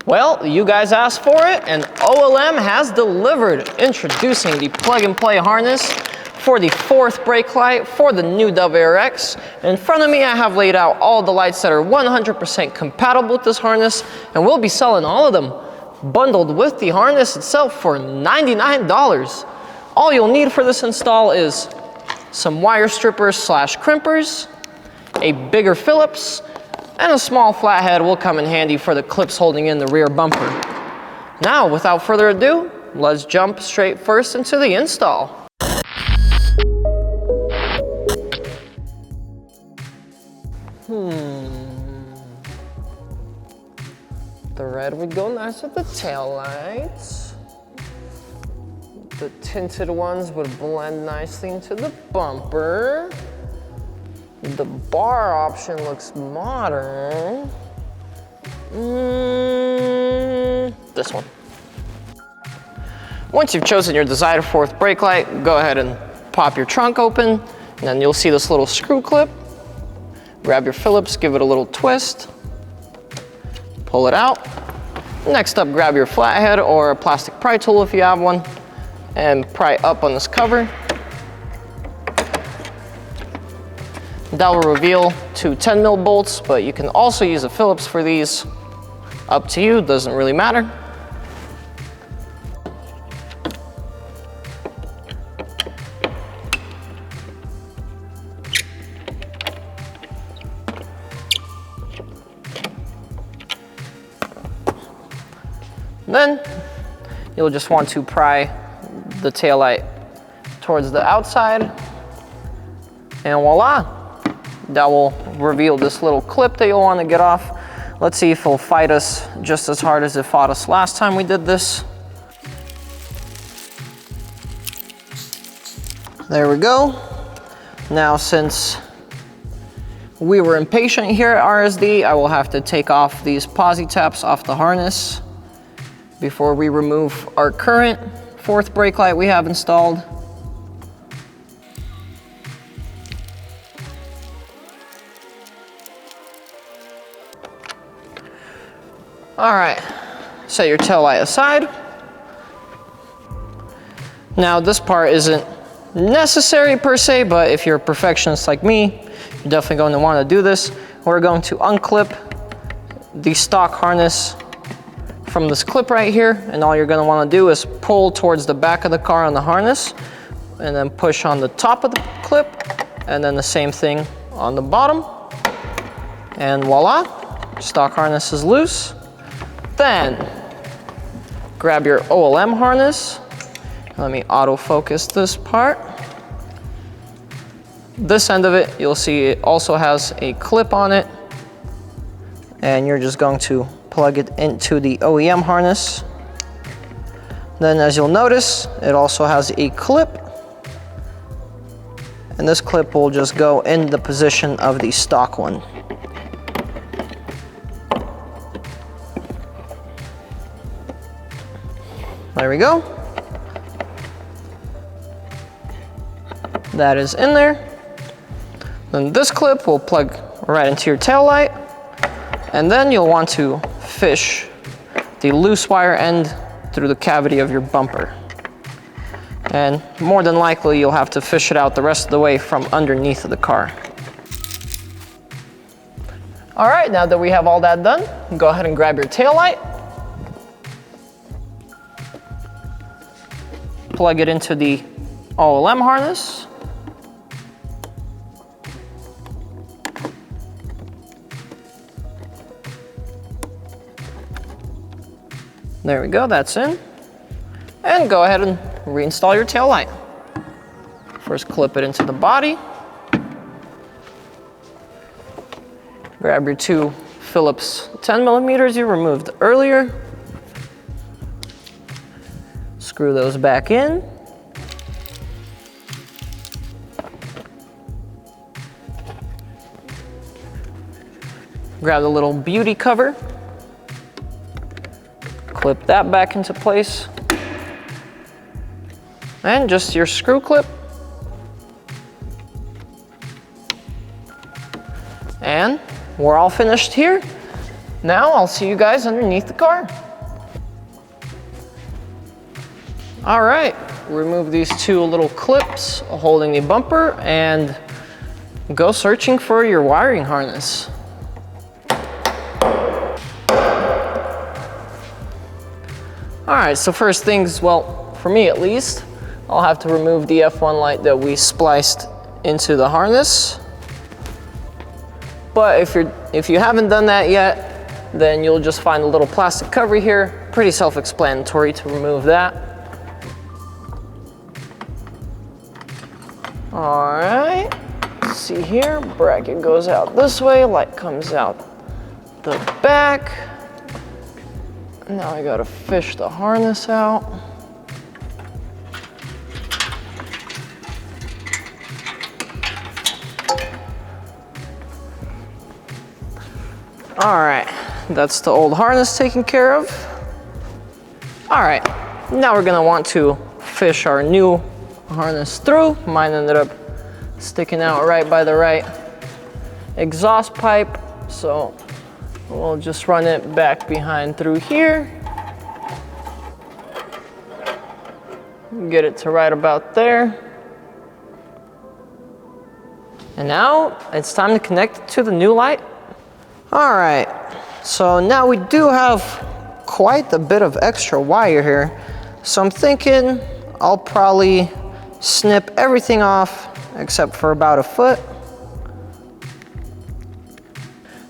Well, you guys asked for it, and OLM has delivered. Introducing the plug-and-play harness for the 4th brake light for the new WRX. In front of me, I have laid out all the lights that are 100% compatible with this harness, and we'll be selling all of them bundled with the harness itself for $99. All you'll need for this install is some wire strippers / crimpers, a bigger Phillips, and a small flathead will come in handy for the clips holding in the rear bumper. Now, without further ado, let's jump straight first into the install. The red would go nice with the tail lights. The tinted ones would blend nicely into the bumper. The bar option looks modern. This one. Once you've chosen your desired 4th brake light, go ahead and pop your trunk open, and then you'll see this little screw clip. Grab your Phillips, give it a little twist, pull it out. Next up, grab your flathead or a plastic pry tool if you have one, and pry up on this cover. That will reveal 2 10mm bolts, but you can also use a Phillips for these. Up to you, doesn't really matter. Then you'll just want to pry the taillight towards the outside, and voila! That will reveal this little clip that you'll want to get off. Let's see if it'll fight us just as hard as it fought us last time we did this. There we go. Now, since we were impatient here at RSD, I will have to take off these posi taps off the harness before we remove our current 4th brake light we have installed. All right, set your tail light aside. Now, this part isn't necessary per se, but if you're a perfectionist like me, you're definitely going to want to do this. We're going to unclip the stock harness from this clip right here, and all you're going to want to do is pull towards the back of the car on the harness, and then push on the top of the clip, and then the same thing on the bottom, and voila, stock harness is loose. Then grab your OLM harness. Let me autofocus this part. This end of it, you'll see it also has a clip on it, and you're just going to plug it into the OEM harness. Then, as you'll notice, it also has a clip, and this clip will just go in the position of the stock one. There we go. That is in there. Then this clip will plug right into your tail light, and then you'll want to fish the loose wire end through the cavity of your bumper. And more than likely, you'll have to fish it out the rest of the way from underneath of the car. All right, now that we have all that done, go ahead and grab your tail light. Plug it into the OLM harness. There we go, that's in. And go ahead and reinstall your tail light. First, clip it into the body. Grab your 2 Phillips 10mm you removed earlier. Screw those back in. Grab the little beauty cover. Clip that back into place. And just your screw clip. And we're all finished here. Now I'll see you guys underneath the car. All right, remove these two little clips holding the bumper and go searching for your wiring harness. All right, so first things, well, for me at least, I'll have to remove the F1 light that we spliced into the harness. But if you haven't done that yet, then you'll just find a little plastic cover here. Pretty self-explanatory to remove that. All right, see here, bracket goes out this way, light comes out the back. Now I gotta fish the harness out. All right, that's the old harness taken care of. All right, now we're gonna want to fish our new harness through. Mine ended up sticking out right by the right exhaust pipe, so we'll just run it back behind through here. Get it to right about there. And now it's time to connect it to the new light. All right, so now we do have quite a bit of extra wire here. So I'm thinking I'll probably snip everything off except for about a foot.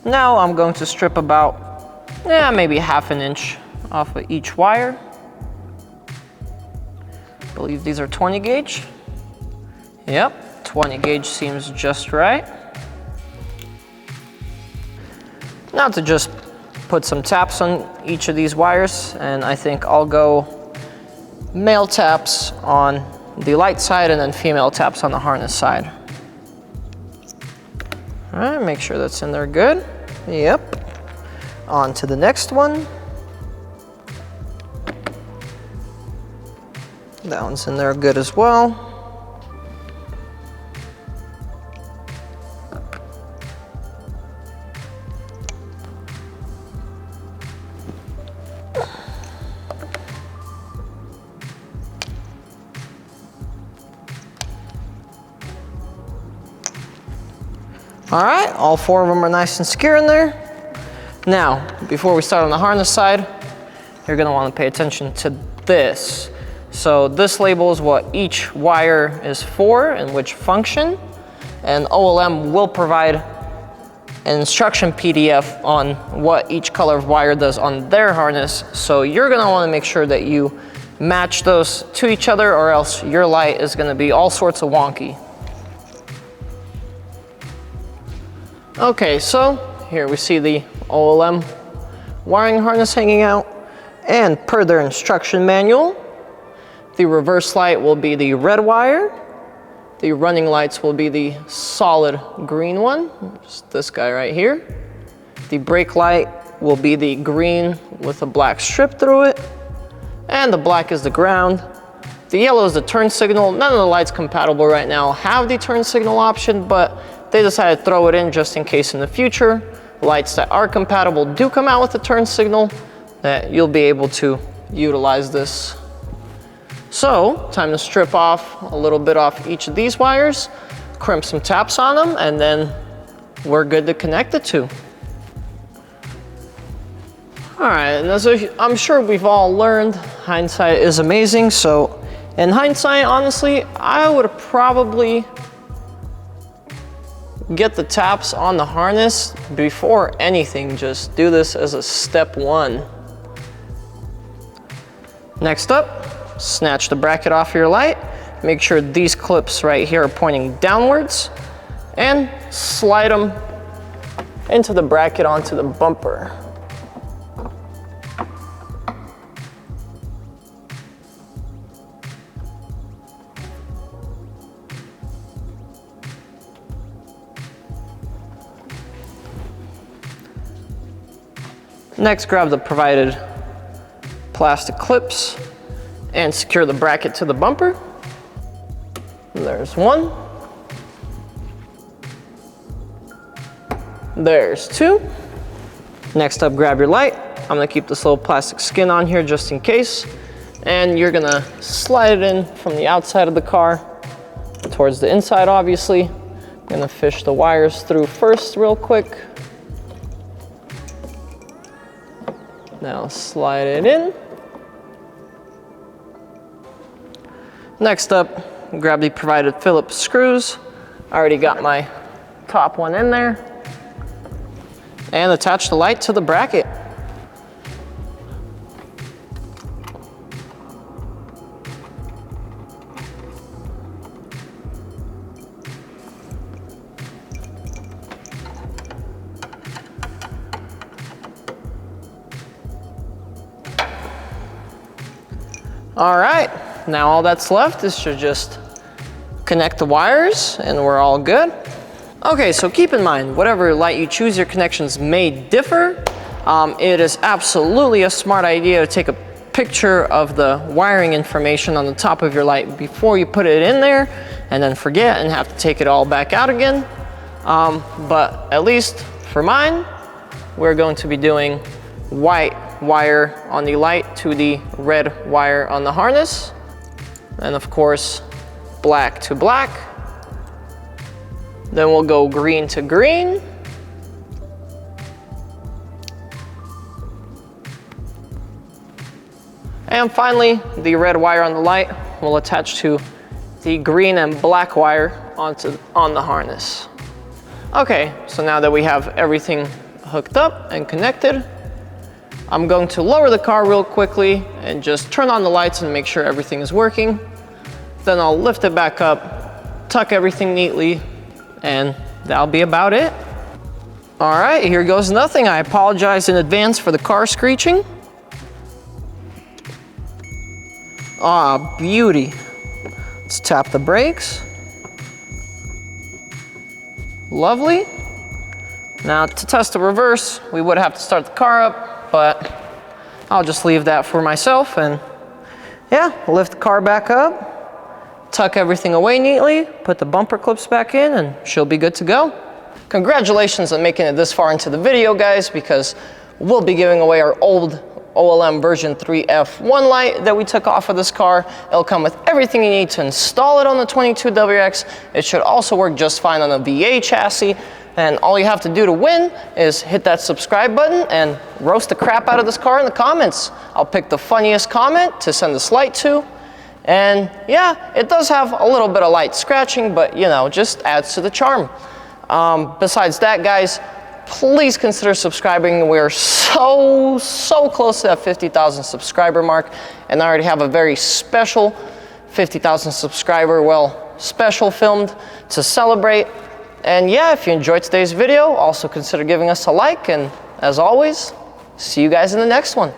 Now I'm going to strip about, maybe ½ an inch off of each wire. I believe these are 20 gauge. Yep, 20 gauge seems just right. Now to just put some taps on each of these wires, and I think I'll go male taps on the light side and then female taps on the harness side. All right, make sure that's in there good. Yep. On to the next one. That one's in there good as well. All right, all 4 of them are nice and secure in there. Now, before we start on the harness side, you're gonna wanna pay attention to this. So this labels what each wire is for and which function, and OLM will provide an instruction PDF on what each color of wire does on their harness. So you're gonna wanna make sure that you match those to each other, or else your light is gonna be all sorts of wonky. Okay, so here we see the OLM wiring harness hanging out, and per their instruction manual, the reverse light will be the red wire, the running lights will be the solid green one, just this guy right here. The brake light will be the green with a black strip through it, and the black is the ground. The yellow is the turn signal. None of the lights compatible right now have the turn signal option, but they decided to throw it in just in case in the future lights that are compatible do come out with a turn signal, that you'll be able to utilize this. So, time to strip off a little bit off each of these wires, crimp some taps on them, and then we're good to connect the two. All right, and as I'm sure we've all learned, hindsight is amazing. So in hindsight, honestly, I would probably get the taps on the harness before anything. Just do this as a step 1. Next up, snatch the bracket off your light. Make sure these clips right here are pointing downwards, and slide them into the bracket onto the bumper. Next, grab the provided plastic clips and secure the bracket to the bumper. There's one. There's two. Next up, grab your light. I'm gonna keep this little plastic skin on here just in case. And you're gonna slide it in from the outside of the car towards the inside, obviously. I'm gonna fish the wires through first real quick. Now slide it in. Next up, grab the provided Phillips screws. I already got my top one in there. And attach the light to the bracket. All right, now all that's left is to just connect the wires and we're all good. Okay, so keep in mind, whatever light you choose, your connections may differ. It is absolutely a smart idea to take a picture of the wiring information on the top of your light before you put it in there and then forget and have to take it all back out again. But at least for mine, we're going to be doing white wire on the light to the red wire on the harness. And of course, black to black. Then we'll go green to green. And finally, the red wire on the light will attach to the green and black wire on the harness. Okay, so now that we have everything hooked up and connected, I'm going to lower the car real quickly and just turn on the lights and make sure everything is working. Then I'll lift it back up, tuck everything neatly, and that'll be about it. All right, here goes nothing. I apologize in advance for the car screeching. Ah, beauty. Let's tap the brakes. Lovely. Now to test the reverse, we would have to start the car up, but I'll just leave that for myself and yeah, lift the car back up, tuck everything away neatly, put the bumper clips back in, and she'll be good to go. Congratulations on making it this far into the video, guys, because we'll be giving away our old OLM version 3 F1 light that we took off of this car. It'll come with everything you need to install it on the 22 WRX. It should also work just fine on a VA chassis. And all you have to do to win is hit that subscribe button and roast the crap out of this car in the comments. I'll pick the funniest comment to send this light to. And yeah, it does have a little bit of light scratching, but you know, just adds to the charm. Besides that, guys, please consider subscribing. We're so close to that 50,000 subscriber mark, and I already have a very special 50,000 subscriber, well, special filmed to celebrate. And yeah, if you enjoyed today's video, also consider giving us a like, and as always, see you guys in the next one.